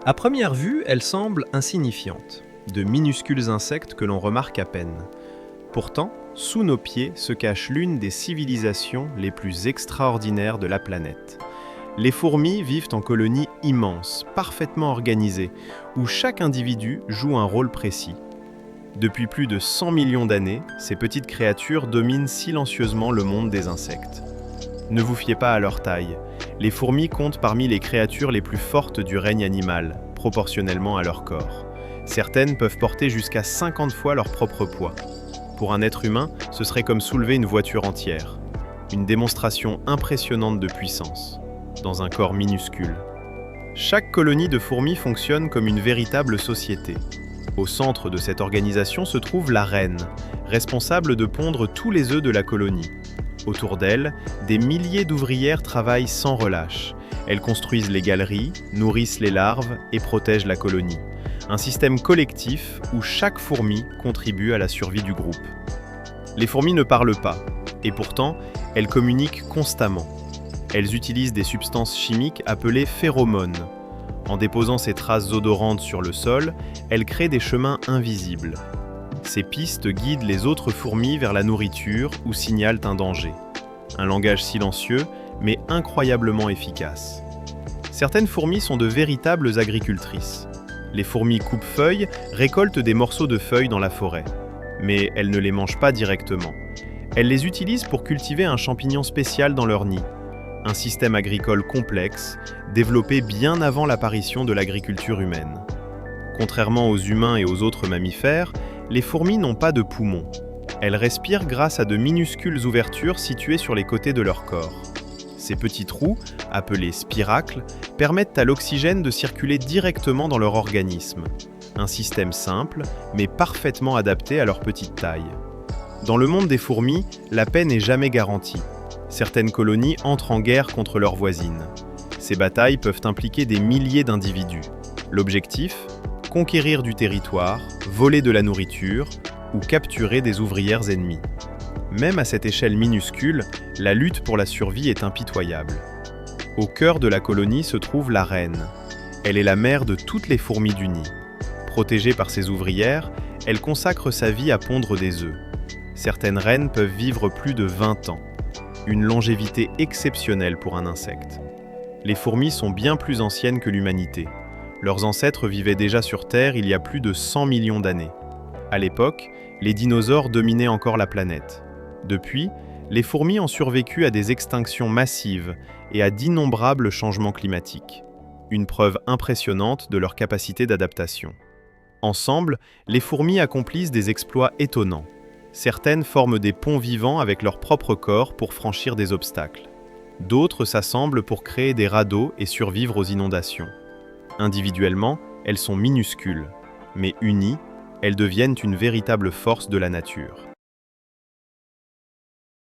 À première vue, elles semblent insignifiantes, de minuscules insectes que l'on remarque à peine. Pourtant, sous nos pieds se cache l'une des civilisations les plus extraordinaires de la planète. Les fourmis vivent en colonies immenses, parfaitement organisées, où chaque individu joue un rôle précis. Depuis plus de 100 millions d'années, ces petites créatures dominent silencieusement le monde des insectes. Ne vous fiez pas à leur taille. Les fourmis comptent parmi les créatures les plus fortes du règne animal, proportionnellement à leur corps. Certaines peuvent porter jusqu'à 50 fois leur propre poids. Pour un être humain, ce serait comme soulever une voiture entière. Une démonstration impressionnante de puissance, dans un corps minuscule. Chaque colonie de fourmis fonctionne comme une véritable société. Au centre de cette organisation se trouve la reine, responsable de pondre tous les œufs de la colonie. Autour d'elle, des milliers d'ouvrières travaillent sans relâche. Elles construisent les galeries, nourrissent les larves et protègent la colonie. Un système collectif où chaque fourmi contribue à la survie du groupe. Les fourmis ne parlent pas, et pourtant, elles communiquent constamment. Elles utilisent des substances chimiques appelées phéromones. En déposant ces traces odorantes sur le sol, elles créent des chemins invisibles. Ces pistes guident les autres fourmis vers la nourriture ou signalent un danger. Un langage silencieux, mais incroyablement efficace. Certaines fourmis sont de véritables agricultrices. Les fourmis coupe-feuilles récoltent des morceaux de feuilles dans la forêt. Mais elles ne les mangent pas directement. Elles les utilisent pour cultiver un champignon spécial dans leur nid. Un système agricole complexe, développé bien avant l'apparition de l'agriculture humaine. Contrairement aux humains et aux autres mammifères, les fourmis n'ont pas de poumons. Elles respirent grâce à de minuscules ouvertures situées sur les côtés de leur corps. Ces petits trous, appelés spiracles, permettent à l'oxygène de circuler directement dans leur organisme. Un système simple, mais parfaitement adapté à leur petite taille. Dans le monde des fourmis, la paix n'est jamais garantie. Certaines colonies entrent en guerre contre leurs voisines. Ces batailles peuvent impliquer des milliers d'individus. L'objectif ? Conquérir du territoire, voler de la nourriture ou capturer des ouvrières ennemies. Même à cette échelle minuscule, la lutte pour la survie est impitoyable. Au cœur de la colonie se trouve la reine. Elle est la mère de toutes les fourmis du nid. Protégée par ses ouvrières, elle consacre sa vie à pondre des œufs. Certaines reines peuvent vivre plus de 20 ans. Une longévité exceptionnelle pour un insecte. Les fourmis sont bien plus anciennes que l'humanité. Leurs ancêtres vivaient déjà sur Terre il y a plus de 100 millions d'années. À l'époque, les dinosaures dominaient encore la planète. Depuis, les fourmis ont survécu à des extinctions massives et à d'innombrables changements climatiques. Une preuve impressionnante de leur capacité d'adaptation. Ensemble, les fourmis accomplissent des exploits étonnants. Certaines forment des ponts vivants avec leur propre corps pour franchir des obstacles. D'autres s'assemblent pour créer des radeaux et survivre aux inondations. Individuellement, elles sont minuscules, mais unies, elles deviennent une véritable force de la nature.